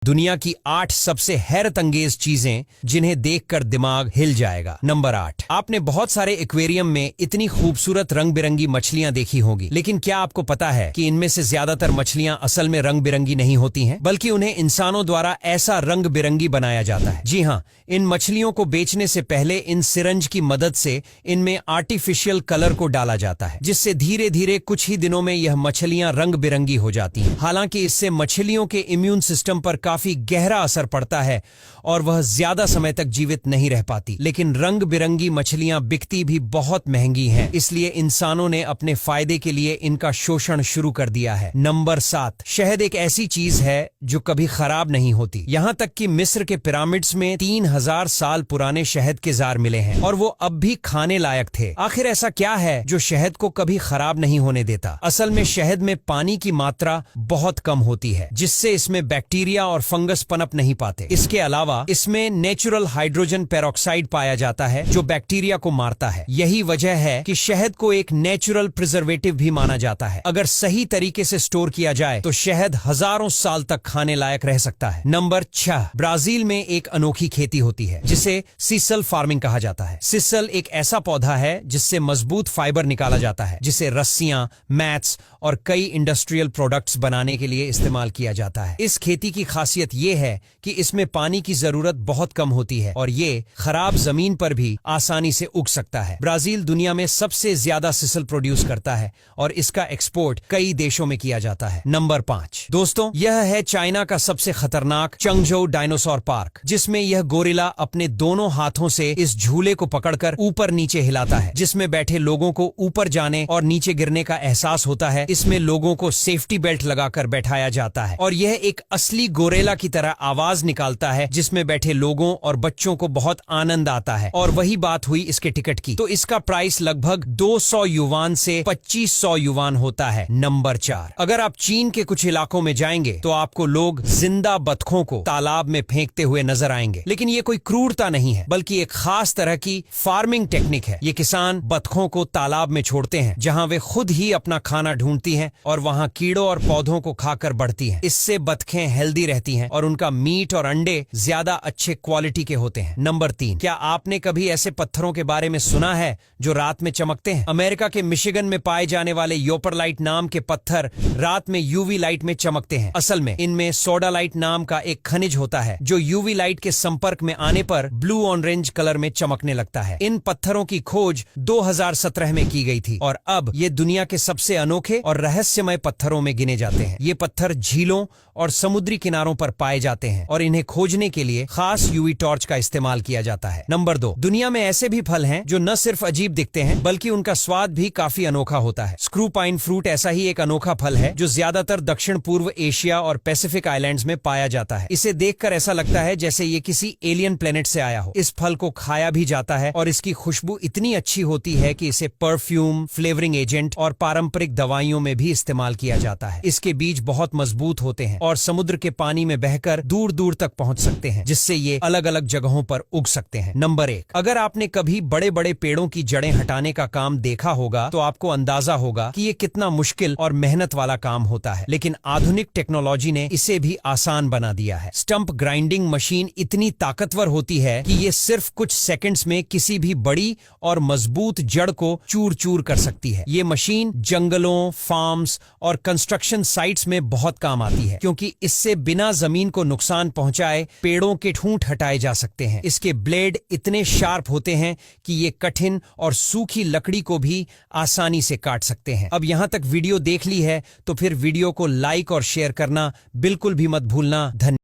दुनिया की 8 सबसे हैरत अंगेज चीजें जिन्हें देखकर दिमाग हिल जाएगा। नंबर 8। आपने बहुत सारे एक्वेरियम में इतनी खूबसूरत रंग बिरंगी मछलियां देखी होंगी, लेकिन क्या आपको पता है कि इनमें से ज्यादातर मछलियां असल में रंग बिरंगी नहीं होती हैं, बल्कि उन्हें इंसानों द्वारा ऐसा रंग बिरंगी बनाया जाता है। जी हाँ, इन मछलियों को बेचने से पहले इन सिरंज की मदद से इनमें आर्टिफिशियल कलर को डाला जाता है, जिससे धीरे धीरे कुछ ही दिनों में यह मछलियां रंग बिरंगी हो जाती हैं। हालांकि इससे मछलियों के इम्यून सिस्टम पर काफी गहरा असर पड़ता है और वह ज्यादा समय तक जीवित नहीं रह पाती, लेकिन रंग बिरंगी मछलियां बिकती भी बहुत महंगी हैं, इसलिए इंसानों ने अपने फायदे के लिए इनका शोषण शुरू कर दिया है। नंबर 7। शहद एक ऐसी चीज है जो कभी खराब नहीं होती। यहाँ तक कि मिस्र के पिरामिड्स में 3000 साल पुराने शहद के जार मिले हैं और वो अब भी खाने लायक थे। आखिर ऐसा क्या है जो शहद को कभी खराब नहीं होने देता? असल में शहद में पानी की मात्रा बहुत कम होती है, जिससे इसमें बैक्टीरिया और फंगस पनप नहीं पाते। इसके अलावा इसमें नेचुरल हाइड्रोजन पेरोक्साइड पाया जाता है जो बैक्टीरिया को मारता है। यही वजह है कि शहद को एक नेचुरल प्रिजर्वेटिव भी माना जाता है। अगर सही तरीके से स्टोर किया जाए तो शहद हजारों साल तक खाने लायक रह सकता है। नंबर 6। ब्राजील में एक अनोखी खेती होती है जिसे सीसल फार्मिंग कहा जाता है। सीसल एक ऐसा पौधा है जिससे मजबूत फाइबर निकाला जाता है, जिसे रस्सियां, मैट्स और कई इंडस्ट्रियल प्रोडक्ट्स बनाने के लिए इस्तेमाल किया जाता है। इस खेती की खासियत यह है कि इसमें पानी की जरूरत बहुत कम होती है और ये खराब जमीन पर भी आसानी से उग सकता है। ब्राजील दुनिया में सबसे ज्यादा सिसल प्रोड्यूस करता है और इसका एक्सपोर्ट कई देशों में किया जाता है। नंबर 5। दोस्तों, यह है चाइना का सबसे खतरनाक चंगझोउ डायनासोर पार्क, जिसमें यह गोरिल्ला अपने दोनों हाथों से इस झूले को पकड़कर ऊपर नीचे हिलाता है, जिसमें बैठे लोगों को ऊपर जाने और नीचे गिरने का एहसास होता है। इसमें लोगों को सेफ्टी बेल्ट लगाकर बैठाया जाता है और यह एक असली गोरिल्ला की तरह आवाज निकालता है, जिसमें बैठे लोगों और बच्चों को बहुत आनंद आता है। और वही बात हुई इसके टिकट की, तो इसका प्राइस लगभग 200 युवान से 2500 युवान होता है। नंबर 4। अगर आप चीन के कुछ इलाकों में जाएंगे तो आपको लोग जिंदा बतखों को तालाब में फेंकते हुए नजर आएंगे, लेकिन ये कोई क्रूरता नहीं है, बल्कि एक खास तरह की फार्मिंग टेक्निक है। ये किसान बतखों को तालाब में छोड़ते हैं, जहाँ वे खुद ही अपना खाना ढूंढती हैं और वहाँ कीड़ों और पौधों को खाकर बढ़ती हैं। इससे बतखें हेल्दी रहती हैं और उनका मीट और अंडे ज्यादा अच्छे क्वालिटी के होते हैं। नंबर 3। क्या आपने कभी ऐसे पत्थरों के बारे में सुना है जो रात में चमकते हैं? अमेरिका के मिशिगन में पाए जाने वाले योपरलाइट नाम के पत्थर रात में यूवी लाइट में चमकते हैं। असल में इनमें सोडालाइट नाम का एक खनिज होता है जो यूवी लाइट के संपर्क में आने पर ब्लू ऑरेंज कलर में चमकने लगता है। इन पत्थरों की खोज 2017 में की गई थी और अब ये दुनिया के सबसे अनोखे और रहस्यमय पत्थरों में गिने जाते हैं। ये पत्थर झीलों और समुद्री किनारों पर पाए जाते हैं और इन्हें खोजने के लिए खास यूवी टॉर्च का इस्तेमाल किया जाता है। नंबर 2। दुनिया में ऐसे भी फल हैं जो न सिर्फ अजीब दिखते हैं बल्कि उनका स्वाद भी काफी अनोखा होता है। स्क्रू पाइन फ्रूट ऐसा ही एक अनोखा फल है जो ज्यादातर दक्षिण पूर्व एशिया और पैसिफिक आइलैंड्स में पाया जाता है। इसे देखकर ऐसा लगता है जैसे ये किसी एलियन प्लेनेट से आया हो। इस फल को खाया भी जाता है और इसकी खुशबू इतनी अच्छी होती है कि इसे परफ्यूम, फ्लेवरिंग एजेंट और पारंपरिक दवाइयों में भी इस्तेमाल किया जाता है। इसके बीज बहुत मजबूत होते हैं और समुद्र के पानी में बहकर दूर दूर तक पहुंच सकते हैं, जिससे ये अलग अलग जगहों पर उग सकते हैं। नंबर 1। अगर आपने कभी बड़े बड़े पेड़ों की जड़ें हटाने का काम देखा होगा तो आपको अंदाजा होगा कि ये कितना मुश्किल और मेहनत वाला काम होता है, लेकिन आधुनिक टेक्नोलॉजी ने इसे भी आसान बना दिया है। स्टंप ग्राइंडिंग मशीन इतनी ताकतवर होती है कि ये सिर्फ कुछ सेकंड्स में किसी भी बड़ी और मजबूत जड़ को चूर चूर कर सकती है। ये मशीन जंगलों, फार्म्स और कंस्ट्रक्शन साइट्स में बहुत काम आती है, क्योंकि इससे बिना जमीन को नुकसान पहुंचाए पेड़ों के ठूंठ हटाए जा सकते हैं। इसके ब्लेड इतने शार्प होते हैं कि ये कठिन और सूखी लकड़ी को भी आसानी से काट सकते हैं। अब यहां तक वीडियो देख ली है तो फिर वीडियो को लाइक और शेयर करना बिल्कुल भी मत भूलना। धन्यवाद।